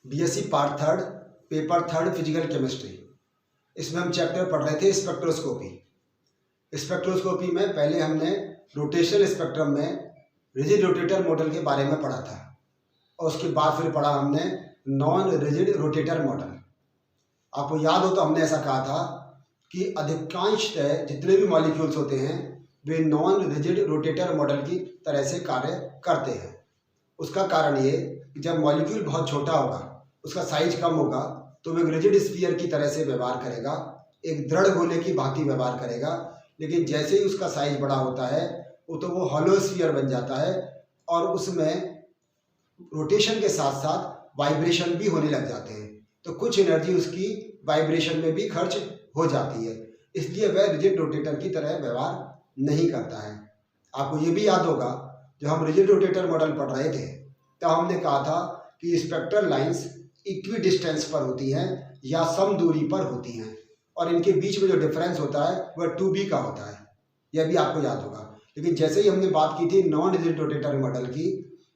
BSc part third, paper third, physical chemistry. इसमें हम chapter पढ़ रहे थे स्पेक्ट्रोस्कोपी। स्पेक्ट्रोस्कोपी में पहले हमने रोटेशनल स्पेक्ट्रम में रिजिड रोटेटर मॉडल के बारे में पढ़ा था और उसके बाद फिर पढ़ा हमने नॉन रिजिड रोटेटर मॉडल। आपको याद हो तो हमने ऐसा कहा था कि अधिकांशतः जितने भी मॉलिक्यूल्स होते हैं वे नॉन रिजिड रोटेटर मॉडल की तरह से कार्य करते हैं। उसका कारण ये कि जब मॉलिक्यूल बहुत छोटा होगा, उसका साइज कम होगा, तो वो एक रिजिड स्फीयर की तरह से व्यवहार करेगा, एक दृढ़ गोले की भांति व्यवहार करेगा। लेकिन जैसे ही उसका साइज बड़ा होता है तो वो हॉलो स्फीयर बन जाता है और उसमें रोटेशन के साथ साथ वाइब्रेशन भी होने लग जाते हैं। तो कुछ एनर्जी उसकी वाइब्रेशन में भी खर्च हो जाती है, इसलिए वह रिजिड रोटेटर की तरह व्यवहार नहीं करता है। आपको ये भी याद होगा जब हम रिजिड रोटेटर मॉडल पढ़ रहे थे तो हमने कहा था कि स्पेक्ट्रल लाइंस इक्वी डिस्टेंस पर होती हैं या सम दूरी पर होती हैं और इनके बीच में जो डिफरेंस होता है वह 2b का होता है। यह भी आपको याद होगा। लेकिन जैसे ही हमने बात की थी नॉन रिजिड रोटेटर मॉडल की,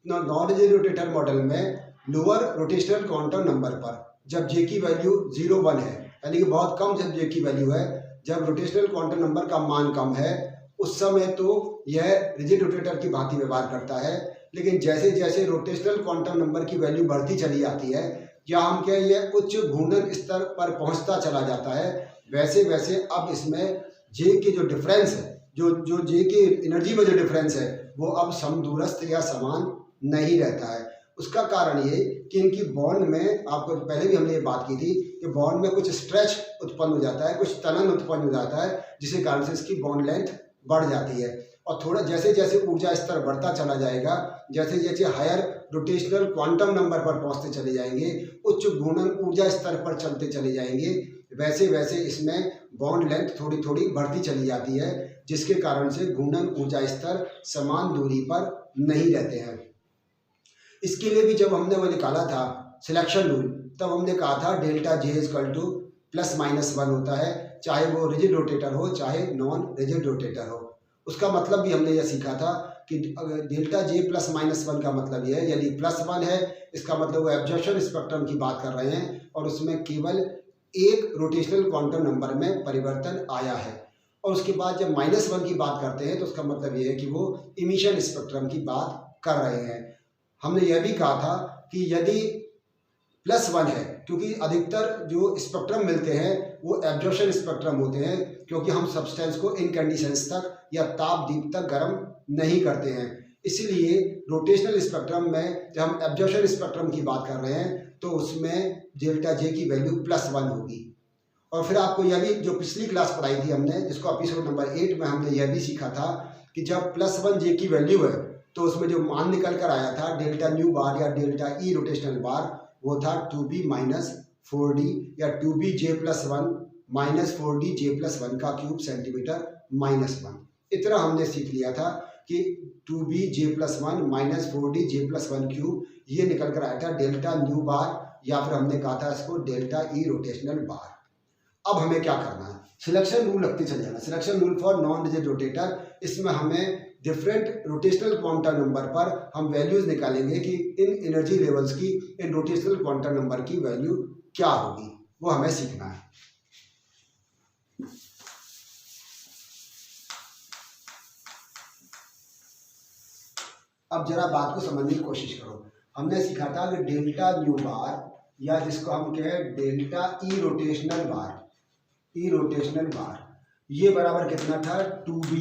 नॉन रिजिड रोटेटर मॉडल में लोअर रोटेशनल क्वांटम नंबर पर जब जे की वैल्यू 0, 1 है, यानी कि बहुत कम जब जे की वैल्यू है, जब रोटेशनल क्वांटम नंबर का मान कम है, उस समय तो यह रिजिड रोटेटर की भांति व्यवहार करता है। लेकिन जैसे जैसे रोटेशनल क्वांटम नंबर की वैल्यू बढ़ती चली जाती है या हम कहें यह उच्च घूर्णन स्तर पर पहुंचता चला जाता है, वैसे वैसे अब इसमें जे के जो डिफरेंस है, जो जे के एनर्जी में जो डिफरेंस है, वो अब समदूरस्थ या समान नहीं रहता है। उसका कारण ये कि इनकी बॉन्ड में, आपको पहले भी हमने ये बात की थी कि बॉन्ड में कुछ स्ट्रेच उत्पन्न हो जाता है, कुछ तनन उत्पन्न हो जाता है, जिसके कारण से इसकी बॉन्ड लेंथ बढ़ जाती है। और थोड़ा जैसे जैसे ऊर्जा स्तर बढ़ता चला जाएगा, जैसे जैसे हायर रोटेशनल क्वांटम नंबर पर पहुंचते चले जाएंगे, उच्च घूर्णन ऊर्जा स्तर पर चलते चले जाएंगे, वैसे वैसे इसमें बॉन्ड लेंथ थोड़ी थोड़ी बढ़ती चली जाती है, जिसके कारण से घूर्णन ऊर्जा स्तर समान दूरी पर नहीं रहते हैं। इसके लिए भी जब हमने वो निकाला था सिलेक्शन रूल, तब हमने कहा था डेल्टा जे इक्वल टू +-1 होता है, चाहे वो रिजिड रोटेटर हो चाहे नॉन रिजिड रोटेटर हो। उसका मतलब भी हमने यह सीखा था कि डेल्टा जे +-1 का मतलब यह है, यदि +1 है इसका मतलब वो एब्जॉर्प्शन स्पेक्ट्रम की बात कर रहे हैं और उसमें केवल एक रोटेशनल क्वांटम नंबर में परिवर्तन आया है। और उसके बाद जब -1 की बात करते हैं तो उसका मतलब यह है कि वो इमिशन स्पेक्ट्रम की बात कर रहे हैं। हमने यह भी कहा था कि यदि +1 है, क्योंकि अधिकतर जो स्पेक्ट्रम मिलते हैं वो एब्जॉर्प्शन स्पेक्ट्रम होते हैं, क्योंकि हम सब्सटेंस को इन कंडीशंस तक या ताप दीप तक गर्म नहीं करते हैं। इसीलिए रोटेशनल स्पेक्ट्रम में जब हम एब्जॉर्प्शन स्पेक्ट्रम की बात कर रहे हैं तो उसमें डेल्टा जे की वैल्यू +1 होगी। और फिर आपको यह भी, जो पिछली क्लास पढ़ाई थी हमने, जिसको एपिसोड नंबर 8 में हमने यह भी सीखा था कि जब +1 जे की वैल्यू है तो उसमें जो मान निकल कर आया था डेल्टा न्यू बार या डेल्टा ई रोटेशनल बार, वो था 2b - 4d या 2b j+1 - 4d j+1 का क्यूब सेंटीमीटर -1। इतना हमने सीख लिया था कि 2b j+1 - 4d j+1 cube ये निकल कर आया था डेल्टा न्यू बार, या फिर हमने कहा था इसको डेल्टा ई रोटेशनल बार। अब हमें क्या करना है, सिलेक्शन रूल रखते चले जाना। Selection rule for non rigid rotator, इसमें हमें डिफरेंट रोटेशनल क्वांटम नंबर पर हम वैल्यूज निकालेंगे कि इन एनर्जी लेवल्स की, इन रोटेशनल क्वांटम नंबर की वैल्यू क्या होगी, वो हमें सीखना है। अब जरा बात को समझने की कोशिश करो। हमने सीखा था कि डेल्टा न्यू बार, या जिसको हम कहें डेल्टा ई रोटेशनल बार, ई रोटेशनल बार, ये बराबर कितना था 2b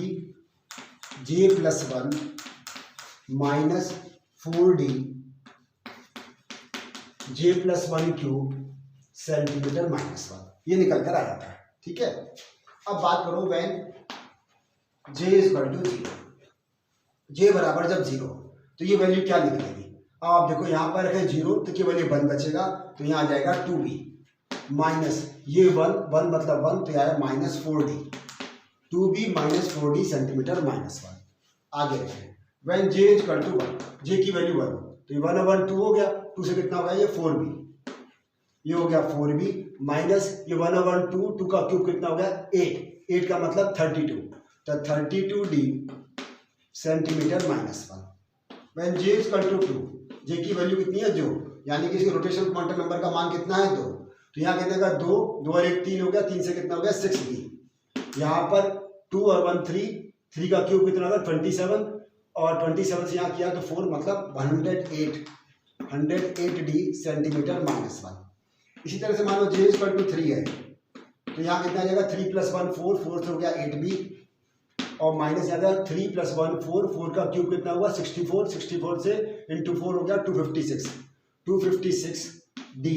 j+1 - 4d j+1 cube centimetre -1, ये निकल कर आया था। ठीक है, अब बात करो व्हेन j = 0, j बराबर जब 0 तो ये वैल्यू क्या निकलेगी। अब आप देखो यहाँ पर है 0 तो केवल ये 1 बचेगा, तो यहाँ आ जाएगा 2b माइनस ये 1 मतलब 1, तो आया -4d, 2b - 4d सेंटीमीटर -1। आगे रखें व्हेन j = 1, j की वैल्यू 1, तो ये 1/2 हो गया, 2 से कितना हो गया ये 4b, ये हो गया 4b माइनस ये 1/2, 2 का क्यूब कितना हो गया 8, 8 का मतलब 32, तो 32d centimetre -1। When j = 2, j की वैल्यू कितनी है जो, यानी कि इसके रोटेशनल क्वांटम नंबर का मान कितना है 2। तो यहाँ कितने का 2 और 1 3 हो गया, 3 से कितना हो गया 6b। यहाँ पर 2 और 1 3, 3 का क्यूब कितना होगा 27, और 27 से यहाँ किया तो 4 मतलब 108d सेंटीमीटर माइनस 1। इसी तरह से मान लो j इक्वल टू 3 है, तो यहाँ कितना आ जाएगा 3 + 1 4, 4 से हो गया 8b, और माइनस आ गया 3 + 1 4, 4 का क्यूब कितना हुआ 64, 64 से इंटू 4 हो गया 256, 256d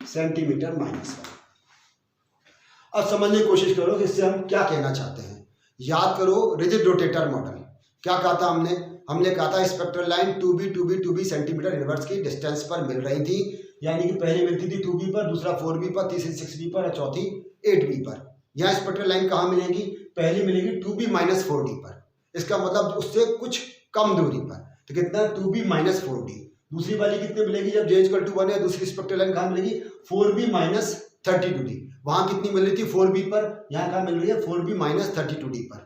सेंटीमीटर माइनस 1। अब समझने की कोशिश करो कि इससे हम क्या कहना चाहते हैं। याद करो रिजिड रोटेटर मॉडल क्या कहा था हमने कहा था spectral line 2b centimetre inverse की डिस्टेंस पर मिल रही थी, यानी कि पहले मिलती थी 2b पर, दूसरा 4b पर, तीसरी 6b पर और चौथी 8b पर। यहाँ स्पेक्ट्रल लाइन कहाँ मिलेगी, पहली मिलेगी 2b - 4d पर, इसका मतलब उससे कुछ कम दूरी पर, तो कितना 2b - 4d। दूसरी वाली कितनी मिलेगी जब j = 1 है, दूसरी स्पेक्ट्रल लाइन कहाँ मिलेगी 4b - 32d। वहां कितनी मिल रही थी 4b पर, यहाँ कहाँ मिल रही है 4b - 32d पर।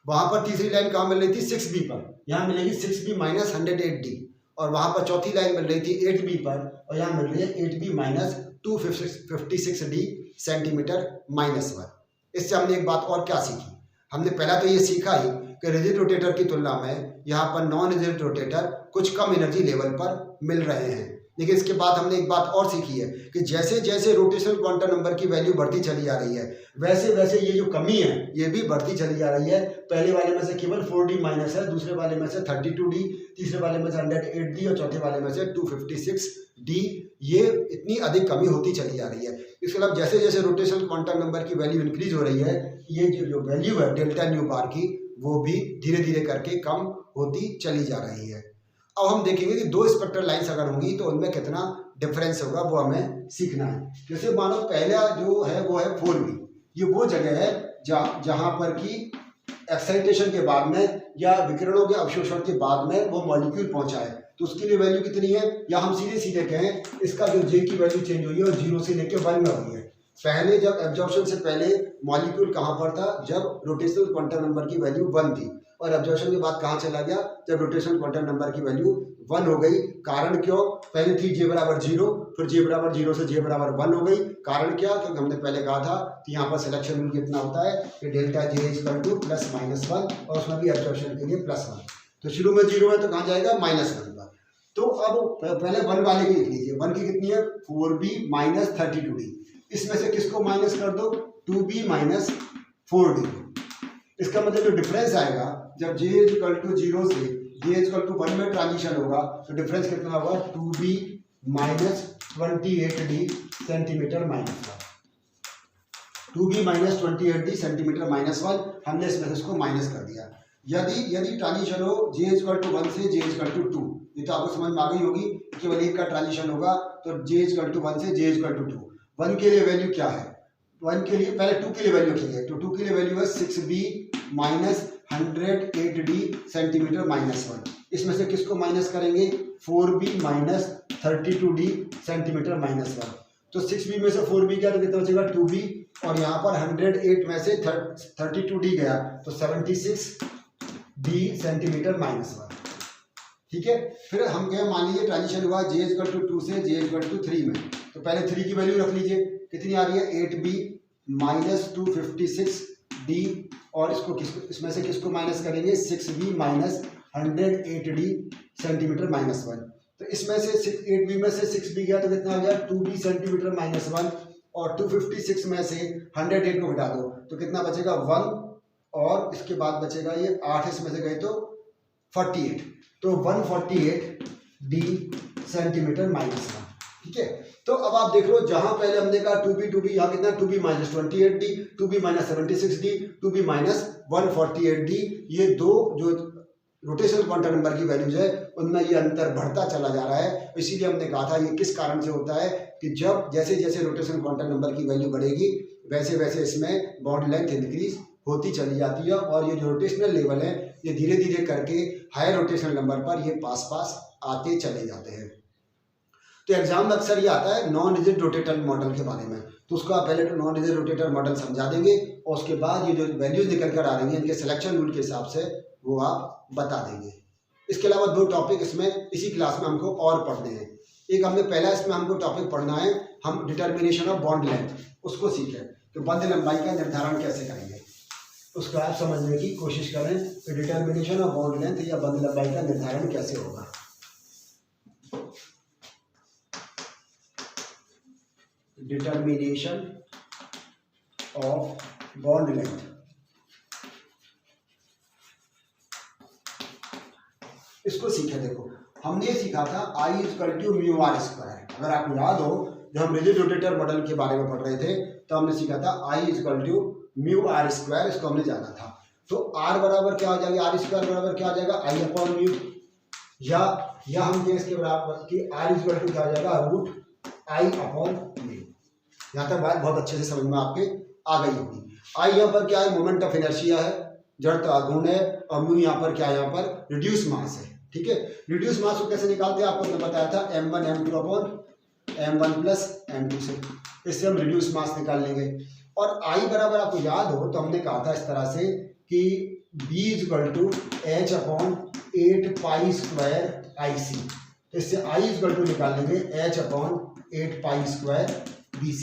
वहां पर तीसरी लाइन कहाँ मिल रही थी 6b पर, यहाँ मिलेगी 6b - 108d, और वहां पर चौथी लाइन मिल रही थी 8b पर, और यहाँ मिल रही है 8b - 256d सेंटीमीटर माइनस 1। इससे हमने एक बात और क्या सीखी, हमने पहला तो ये सीखा ही कि रिजिड रोटेटर की तुलना में यहाँ पर नॉन रिजिड रोटेटर कुछ कम एनर्जी लेवल पर मिल रहे हैं। लेकिन इसके बाद हमने एक बात और सीखी है कि जैसे जैसे रोटेशनल क्वांटम नंबर की वैल्यू बढ़ती चली जा रही है, वैसे वैसे ये जो कमी है ये भी बढ़ती चली जा रही है। पहले वाले में से केवल 4d माइनस है, दूसरे वाले में से 32d, तीसरे वाले में से 108d और चौथे वाले में से 256d। ये इतनी अधिक कमी होती चली जा रही है। इसके अलावा जैसे जैसे रोटेशनल क्वांटम नंबर की वैल्यू इंक्रीज हो रही है, ये जो वैल्यू है डेल्टा न्यू बार की, वो भी धीरे धीरे करके कम होती चली जा रही है। अब हम देखेंगे कि दो स्पेक्ट्रल लाइंस अगर होंगी तो उनमें कितना डिफरेंस होगा, वो हमें सीखना है। जैसे मानो पहला जो है वो है 4b, ये वो जगह है जहाँ पर कि एक्साइटेशन के बाद में या विकिरणों के अवशोषण के बाद में वो मॉलिक्यूल पहुंचा है, तो उसके लिए वैल्यू कितनी है, या हम सीधे सीधे कहें इसका जो j की वैल्यू चेंज हुई है और 0 से लेकर 1 में हुई है। पहले जब एब्जॉर्प्शन से पहले मॉलिक्यूल कहाँ पर था, जब रोटेशनल क्वांटम नंबर की वैल्यू 1 थी, और एब्जॉर्प्शन के बाद कहाँ चला गया, जब रोटेशनल क्वांटम नंबर की वैल्यू 1 हो गई। कारण क्यों, पहले थी j = 0, फिर j = 0 से j = 1 हो गई। कारण क्या, क्योंकि हमने पहले कहा था कि यहाँ पर सिलेक्शन रूल कितना होता है कि डेल्टा j = +-1, और उसमें भी एब्जॉर्प्शन के लिए +1। तो शुरू में 0 है तो कहाँ जाएगा -1 पर। तो अब पहले 1 वाले की लिख लीजिए, 1 की कितनी है 4b - 32d। इसमें से किसको माइनस कर दो, 2b - 4d। इसका मतलब जो डिफरेंस आएगा जब j = 0 से j = 1 में ट्रांजिशन होगा, तो डिफरेंस कितना होगा 2b - 28d centimetre minus 1। 2b - 28d centimetre minus 1, हमने इसमें से इसको माइनस कर दिया। यदि ट्रांजिशन हो j = 1 से j = 2, ये तो आपको समझ में आ गई होगी, केवल एक का ट्रांजिशन होगा, तो j = 1 से j = 2। 1 के लिए वैल्यू क्या है, 1 के लिए पहले 2 के लिए वैल्यू कीजिए, तो 2 के लिए वैल्यू है 6b - 108d सेंटीमीटर माइनस 1। इसमें से किसको माइनस करेंगे, 4b - 32d सेंटीमीटर माइनस 1। तो 6b में से 4b गया तो कितना बचेगा 2b, और यहाँ पर 108 में से 32d गया तो 76d सेंटीमीटर माइनस 1। ठीक है, फिर हम क्या मान लीजिए ट्रांजिशन हुआ j = 2 से j = 3 में, तो पहले 3 की वैल्यू रख लीजिए, कितनी आ रही है 8b - 256d, और इसमें से किसको माइनस करेंगे 6b - 108d सेंटीमीटर माइनस 1। तो इसमें से 8b में से 6b गया तो कितना आ गया 2b सेंटीमीटर माइनस 1, और 256 में से 108 को घटा दो तो कितना बचेगा 1, और इसके बाद बचेगा ये 8 इसमें से गए तो 48, तो 148d सेंटीमीटर माइनस 1। ठीक है, तो अब आप देख लो, जहां पहले हमने कहा 2b यहाँ कितना 2b - 28d, 2b - 76d, 2b - 148d, ये दो जो रोटेशनल क्वांटम नंबर की वैल्यूज है उनमें ये अंतर बढ़ता चला जा रहा है। इसीलिए हमने कहा था ये किस कारण से होता है कि जब जैसे जैसे रोटेशनल क्वांटम नंबर की वैल्यू बढ़ेगी वैसे वैसे इसमें बॉन्ड लेंथ इंक्रीज होती चली जाती है, और ये जो रोटेशनल लेवल है ये धीरे धीरे करके हायर रोटेशनल नंबर पर ये पास पास आते चले जाते हैं। तो एग्जाम में अक्सर ये आता है नॉन रिजिड रोटेटर मॉडल के बारे में, तो उसको आप पहले नॉन रिजिड रोटेटर मॉडल समझा देंगे, और उसके बाद ये जो वैल्यूज निकल कर आ रही हैं इनके सिलेक्शन रूल के हिसाब से वो आप बता देंगे। इसके अलावा 2 टॉपिक इसमें इसी क्लास में हमको और पढ़ने हैं। एक हमने पहला इसमें हमको टॉपिक पढ़ना है, हम डिटर्मिनेशन ऑफ बॉन्ड लेंथ उसको सीखें कि बंध लंबाई का निर्धारण कैसे करेंगे, उसको आप समझने की कोशिश करें कि डिटर्मिनेशन ऑफ बॉन्ड लेंथ या बंध लंबाई का निर्धारण कैसे होगा। डिटर्मिनेशन ऑफ बॉन्ड लेंथ, इसको सीखे। देखो हमने ये सीखा था I equal to mu R square. अगर आपको याद हो जब हम रिजिड रोटेटर मॉडल के बारे में पढ़ रहे थे तो हमने सीखा था I equal to mu R square, इसको हमने जाना था। तो R बराबर क्या हो जाएगा, आर स्क्वायर बराबर क्या हो जाएगा, I अपॉन म्यू, या हम इसके बराबर कि R इक्वल टू क्या हो जाएगा, रूट I अपॉन म्यू। यहाँ तक बात बहुत अच्छे से समझ में आपके आ गई होगी। I यहाँ पर क्या है, मोमेंट ऑफ इनर्शिया है, जड़ता गुण है, और म्यू यहाँ पर क्या है, यहाँ पर रिड्यूस मास है। ठीक है, रिड्यूस मास को कैसे निकालते हैं आपको मैं बताया था, m1 m2 upon m1 plus m2 से, इससे हम रिड्यूस मास निकाल लेंगे। और I बराबर आपको याद हो तो हमने कहा था इस तरह से कि B equal to H upon 8 pi square IC, तो इससे I इक्वल टू निकाल लेंगे h upon 8 pi square BC।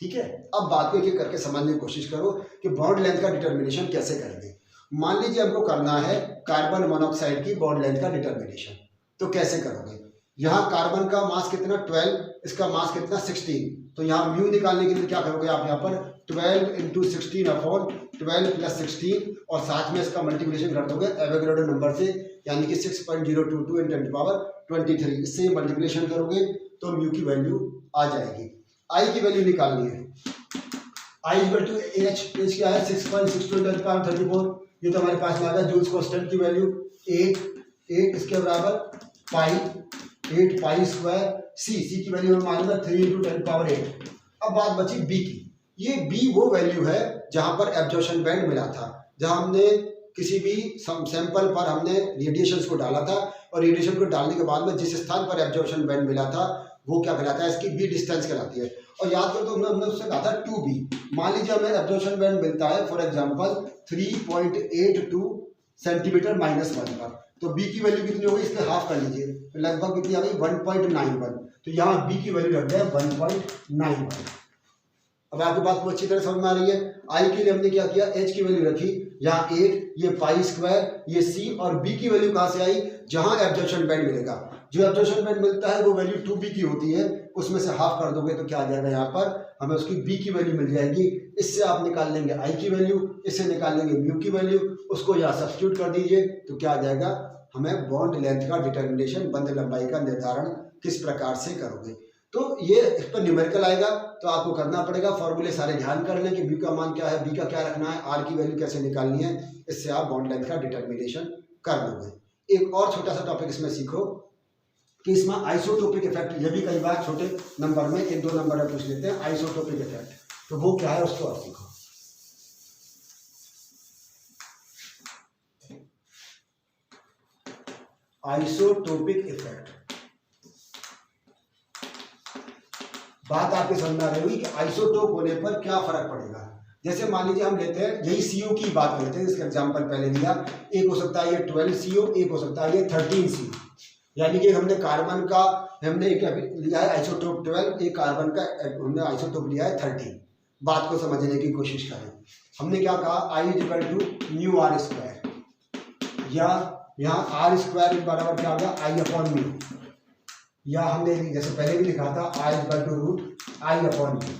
ठीक है, अब बात को एक एक करके समझने की कोशिश करो कि बॉन्ड लेंथ का डिटर्मिनेशन कैसे करेंगे। मान लीजिए हमको करना है कार्बन मोनोऑक्साइड की बॉन्ड लेंथ का डिटर्मिनेशन, तो कैसे करोगे। यहाँ कार्बन का मास कितना 12, इसका मास कितना 16, तो यहाँ म्यू निकालने के लिए क्या करोगे आप, यहाँ पर 12 इंटू 16 अपॉन 12 प्लस 16, और साथ में इसका मल्टीप्लिकेशन कर दोगे एवोगैड्रो नंबर से, यानी कि 6.022 × 10⁻23, इससे मल्टीप्लिकेशन करोगे तो म्यू की वैल्यू आ जाएगी। आई की वैल्यू निकालनी है, आई इक्वल टू एच क्या है 6.62 × 10⁻34, ये तो हमारे पास में आ गया। जूल्स कांस्टेंट की वैल्यू 8 इसके बराबर पाई 8 पाई स्क्वायर, सी की वैल्यू हमें मालूम है 3 × 10⁸। अब बात बची बी की, ये बी वो वैल्यू है जहां पर एब्जॉर्प्शन बैंड मिला था, जहां हमने किसी भी सैंपल पर हमने रेडिएशंस को डाला था, और रेडिएशन को डालने के बाद में जिस स्थान पर एब्जॉर्प्शन बैंड मिला था वो क्या कहलाता है, इसकी बी डिस्टेंस कहलाती है। और याद करो तो हमने उससे कहा था 2b। मान लीजिए हमें एब्जॉर्प्शन बैंड मिलता है फॉर एग्जांपल 3.82 सेंटीमीटर -1 पर, तो b की वैल्यू कितनी होगी, इसके हाफ कर लीजिए, तो लगभग कितनी आ गई 1.91, तो यहाँ b की वैल्यू रख दें 1.91। अब आपकी बात को अच्छी तरह समझ में आ रही है। I के लिए हमने क्या किया, h की वैल्यू रखी यहाँ 8, ये पाई स्क्वायर, ये c, और b की वैल्यू कहाँ से आई, जहाँ एब्जॉर्प्शन बैंड मिलेगा, जो एब्जॉर्प्शन बैंड मिलता है वो वैल्यू 2b की होती है, उसमें से हाफ कर दोगे तो क्या आ जाएगा, यहाँ पर हमें उसकी b की वैल्यू मिल जाएगी। इससे आप निकाल लेंगे I की वैल्यू, इससे निकाल लेंगे म्यू की वैल्यू, उसको यहाँ सब्स्टिट्यूट कर दीजिए तो क्या आ जाएगा, हमें बॉन्ड लेंथ का डिटर्मिनेशन, बंध लंबाई का निर्धारण किस प्रकार से करोगे। तो ये इस पर न्यूमेरिकल आएगा, तो आपको करना पड़ेगा, फॉर्मूले सारे ध्यान कर लें कि बी का मान क्या है, बी का क्या रखना है, आर की वैल्यू कैसे निकालनी है, इससे आप बॉन्ड लेंथ का डिटर्मिनेशन कर लोगे। एक और छोटा सा टॉपिक इसमें सीखो कि इसमें आइसोटोपिक इफेक्ट, ये भी कई बार छोटे नंबर में 1-2 नंबर में पूछ लेते हैं, आइसोटोपिक इफेक्ट, तो वो क्या है उसको आप सीखो। आइसोटोपिक इफेक्ट, बात आपके समझ में आ रही होगी कि आइसोटोप होने पर क्या फर्क पड़ेगा। जैसे मान लीजिए हम लेते हैं, यही CO की बात लेते हैं, इसका एग्जांपल पहले लिया, एक हो सकता है ये 12 CO, एक हो सकता है ये 13 CO, यानी कि हमने कार्बन का हमने एक लिया है आइसोटोप 12, एक कार्बन का हमने आइसोटोप लिया है 13। बात को समझने की कोशिश करें, हमने क्या कहा, I equal to mu R square, या यहाँ आर स्क्वायर बराबर क्या होगा, I अपॉन म्यू, या हमने जैसे पहले भी लिखा था I equal to root I upon mu.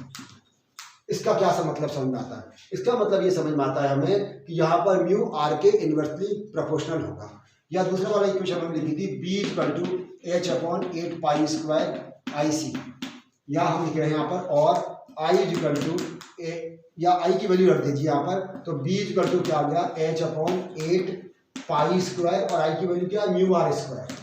इसका क्या मतलब समझ में आता है, इसका मतलब ये समझ में आता है हमें कि यहाँ पर म्यू आर के इनवर्सली प्रोपोर्शनल होगा। या दूसरा वाला इक्वेशन हमने लिखी थी B equal to H upon 8 pi square IC, या हम लिख रहे हैं यहाँ पर, और I इक्वल टू या I की वैल्यू रख दीजिए यहाँ पर, तो B इक्वल टू क्या आ गया, एच अपॉन 8 पाई स्क्वायर, और I की वैल्यू क्या है, म्यू आर स्क्वायर।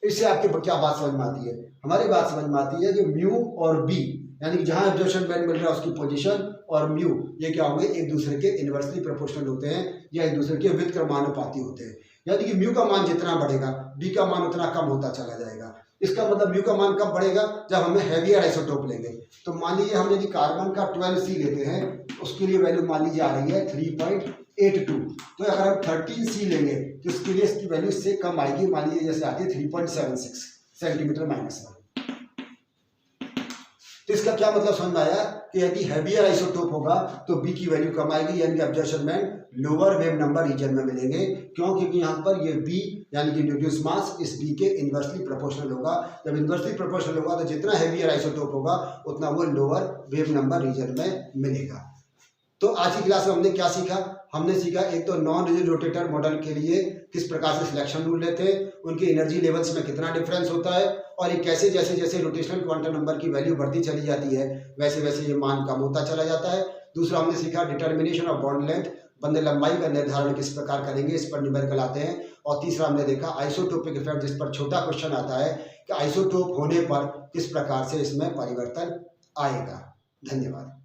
इससे आपके क्या बात समझ में आती है, हमारी बात समझ में आती है कि म्यू और बी, यानी कि जहां एब्जॉर्प्शन बैंड मिल रहा है उसकी पोजीशन, और म्यू, ये क्या होंगे, एक दूसरे के इनवर्सली प्रोपोर्शनल होते हैं, या एक दूसरे के व्युत्क्रमानुपाती होते हैं। यानी कि म्यू का मान जितना बढ़ेगा बी का मान उतना कम होता चला जाएगा। इसका मतलब म्यू का मान कब बढ़ेगा, जब हमें हैवियर आइसोटोप लेंगे। तो मान लीजिए हम यदि कार्बन का 12C लेते हैं, उसके लिए वैल्यू मान लीजिए आ रही है 82। तो अगर हम 13C लेंगे तो उसके लिए इसकी वैल्यू इससे कम आएगी, मान लीजिए जैसे आती है 3.76 सेंटीमीटर माइनस 1। तो इसका क्या मतलब समझ में आया कि यदि हैवियर आइसोटोप होगा तो बी की वैल्यू कम आएगी, यानी कि observation band lower wave number region में मिलेंगे। क्यों? क्योंकि यहाँ पर ये बी यानी कि इंड्यूस मास इस बी के इन्वर्सली प्रोपोर्शनल होगा। जब इन्वर्सली प्रोपोर्शनल होगा तो जितना हैवियर आइसोटोप होगा उतना वो लोअर वेव नंबर रीजन में मिलेगा। तो आज की क्लास में हमने क्या सीखा? हमने सीखा एक तो नॉन रिजिड रोटेटर मॉडल के लिए किस प्रकार से सिलेक्शन रूल लेते हैं, उनके एनर्जी लेवल्स में कितना डिफरेंस होता है, और ये कैसे जैसे जैसे रोटेशनल क्वांटम नंबर की वैल्यू बढ़ती चली जाती है वैसे वैसे ये मान कम होता चला जाता है। दूसरा हमने सीखा डिटर्मिनेशन ऑफ बॉन्ड लेंथ, बंद लंबाई का निर्धारण किस प्रकार करेंगे, इस पर न्यूमेरिकल आते हैं। और तीसरा हमने देखा आइसोटोपिक इफेक्ट, जिस पर छोटा क्वेश्चन आता है कि आइसोटोप होने पर किस प्रकार से इसमें परिवर्तन आएगा। धन्यवाद।